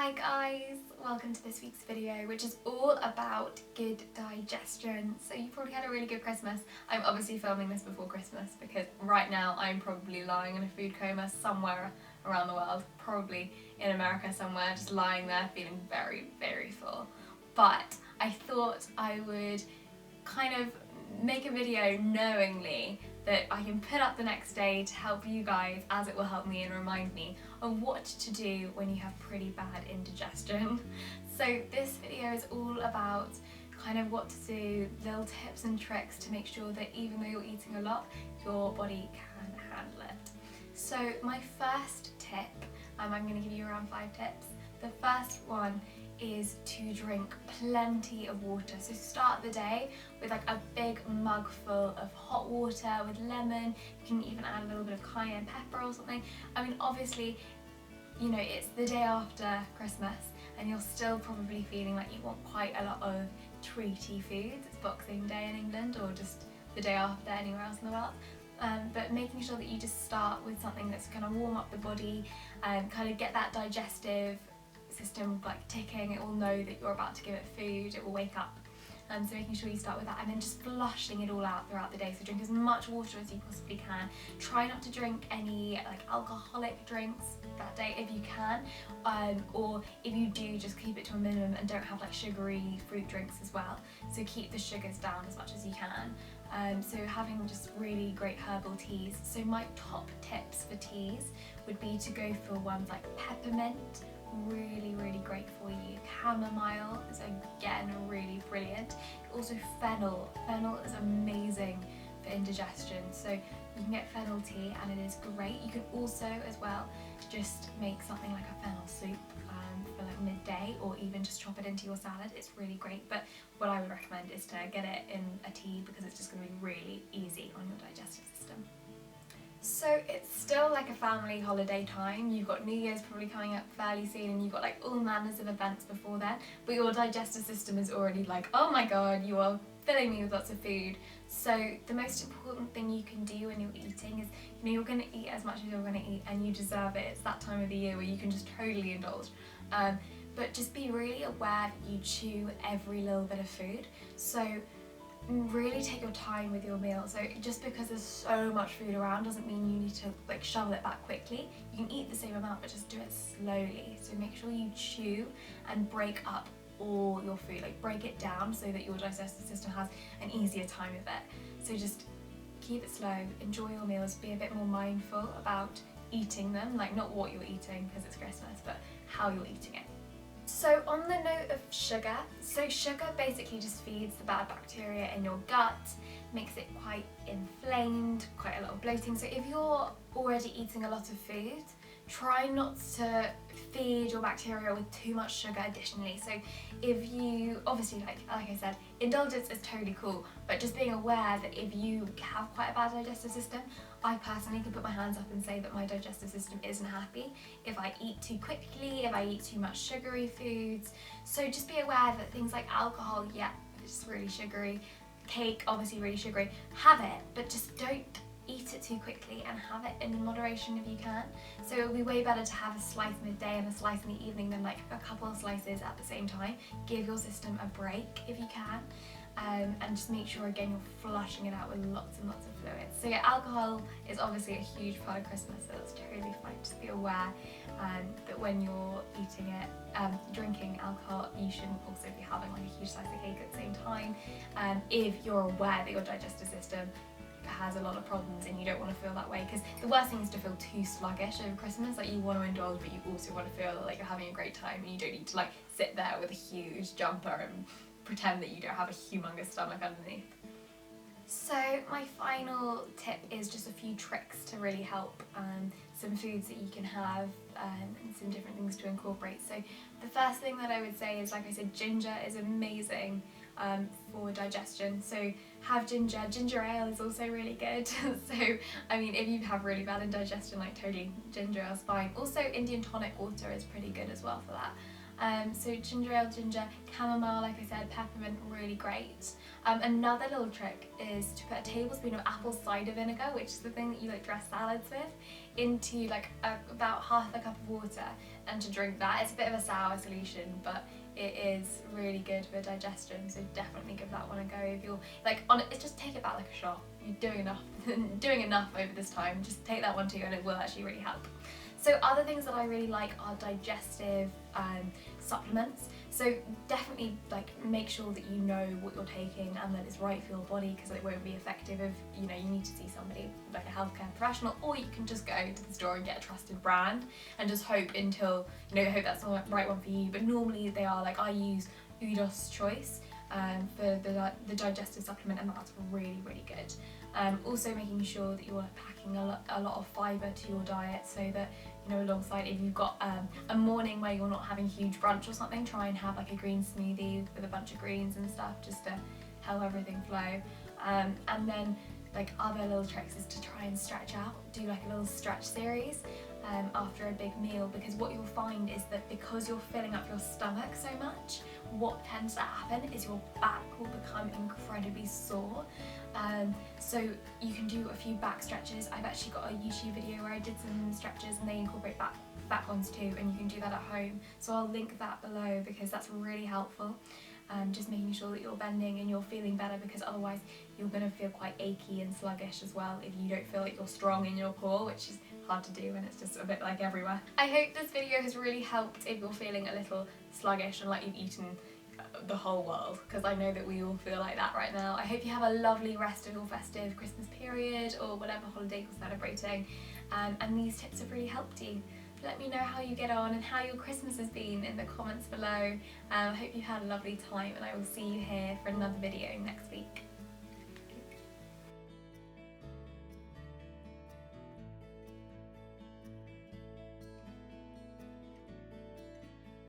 Hi guys, welcome to this week's video, which is all about good digestion. So you probably had a really good Christmas. I'm obviously filming this before Christmas because right now I'm probably lying in a food coma somewhere around the world, probably in America somewhere, just lying there feeling very, very full. But I thought I would kind of make a video knowingly that I can put up the next day to help you guys, as it will help me and remind me of what to do when you have pretty bad indigestion. So this video is all about kind of what to do, little tips and tricks to make sure that even though you're eating a lot, your body can handle it. So my first tip, I'm going to give you around 5 tips. The first one is to drink plenty of water. So start the day with like a big mug full of hot water with lemon. You can even add a little bit of cayenne pepper or something. I mean, obviously, you know, it's the day after Christmas and you're still probably feeling like you want quite a lot of treaty foods. It's Boxing Day in England, or just the day after anywhere else in the world. But making sure that you just start with something that's going to warm up the body and kind of get that digestive system like ticking. It will know that you're about to give it food, it will wake up. So making sure you start with that and then just flushing it all out throughout the day. So drink as much water as you possibly can. Try not to drink any like alcoholic drinks that day if you can, or if you do, just keep it to a minimum and don't have like sugary fruit drinks as well. So keep the sugars down as much as you can. So having just really great herbal teas. So my top tips for teas would be to go for ones like peppermint, really great for you. Chamomile is again really brilliant. Also fennel is amazing for indigestion, so you can get fennel tea and it is great. You can also as well just make something like a fennel soup for like midday, or even just chop it into your salad. It's really great, but what I would recommend is to get it in a tea because it's just going to be really easy on your digestive system. So it's still like a family holiday time. You've got New Year's probably coming up fairly soon and you've got like all manners of events before then, but your digestive system is already like, oh my god, you are filling me with lots of food. So the most important thing you can do when you're eating is, you know, you're going to eat as much as you're going to eat and you deserve it. It's that time of the year where you can just totally indulge. But just be really aware that you chew every little bit of food. So really take your time with your meal. So just because there's so much food around doesn't mean you need to like shovel it back quickly. You can eat the same amount, but just do it slowly. So make sure you chew and break up all your food, like break it down so that your digestive system has an easier time of it. So just keep it slow, enjoy your meals, be a bit more mindful about eating them, like not what you're eating because it's Christmas, but how you're eating it. So on the note of sugar, so sugar basically just feeds the bad bacteria in your gut, makes it quite inflamed, quite a lot of bloating. So if you're already eating a lot of food, try not to feed your bacteria with too much sugar additionally. So if you, obviously like I said, indulgence is totally cool, but just being aware that if you have quite a bad digestive system, I personally can put my hands up and say that my digestive system isn't happy if I eat too quickly, if I eat too much sugary foods. So just be aware that things like alcohol, yeah, it's really sugary, cake, obviously really sugary, have it, but just don't eat it too quickly and have it in moderation if you can. So it would be way better to have a slice midday and a slice in the evening than like a couple of slices at the same time. Give your system a break if you can, and just make sure again you're flushing it out with lots and lots of fluids. So yeah, alcohol is obviously a huge part of Christmas, so that's totally fine. Just be aware that when you're eating it, drinking alcohol, you shouldn't also be having like a huge slice of cake at the same time. If you're aware that your digestive system has a lot of problems and you don't want to feel that way, because the worst thing is to feel too sluggish over Christmas. Like you want to indulge, but you also want to feel like you're having a great time, and you don't need to like sit there with a huge jumper and pretend that you don't have a humongous stomach underneath. So my final tip is just a few tricks to really help, some foods that you can have, and some different things to incorporate. So the first thing that I would say is, like I said, ginger is amazing for digestion. So have ginger. Ginger ale is also really good. So I mean, if you have really bad indigestion, like totally ginger ale is fine. Also Indian tonic water is pretty good as well for that. So ginger ale, ginger, chamomile, like I said, peppermint, really great. Another little trick is to put a tablespoon of apple cider vinegar, which is the thing that you like dress salads with, into like about half a cup of water, and to drink that. It's a bit of a sour solution, but it is really good for digestion, so definitely give that one a go. If you're like on it, just take it back like a shot. You're doing enough, doing enough over this time. Just take that one too, and it will actually really help. So other things that I really like are digestive supplements. So definitely like make sure that you know what you're taking and that it's right for your body, because it won't be effective if you need to see somebody like a healthcare professional, or you can just go to the store and get a trusted brand and just hope until hope that's the right one for you. But normally they are, like I use Udos Choice for the digestive supplement, and that's really good. Also making sure that you're packing a lot of fibre to your diet, so that alongside, if you've got a morning where you're not having huge brunch or something, try and have like a green smoothie with a bunch of greens and stuff, just to help everything flow. And then like other little tricks is to try and stretch out, do like a little stretch series after a big meal, because what you'll find is that because you're filling up your stomach so much, what tends to happen is your back will become incredibly sore. So you can do a few back stretches. I've actually got a YouTube video where I did some stretches and they incorporate back ones too, and you can do that at home. So I'll link that below because that's really helpful. Just making sure that you're bending and you're feeling better, because otherwise you're going to feel quite achy and sluggish as well if you don't feel like you're strong in your core, which is hard to do when it's just a bit like everywhere. I hope this video has really helped if you're feeling a little sluggish and like you've eaten the whole world, because I know that we all feel like that right now. I hope you have a lovely rest of your festive Christmas period or whatever holiday you're celebrating, and these tips have really helped you. Let me know how you get on and how your Christmas has been in the comments below. I hope you had a lovely time, and I will see you here for another video next week.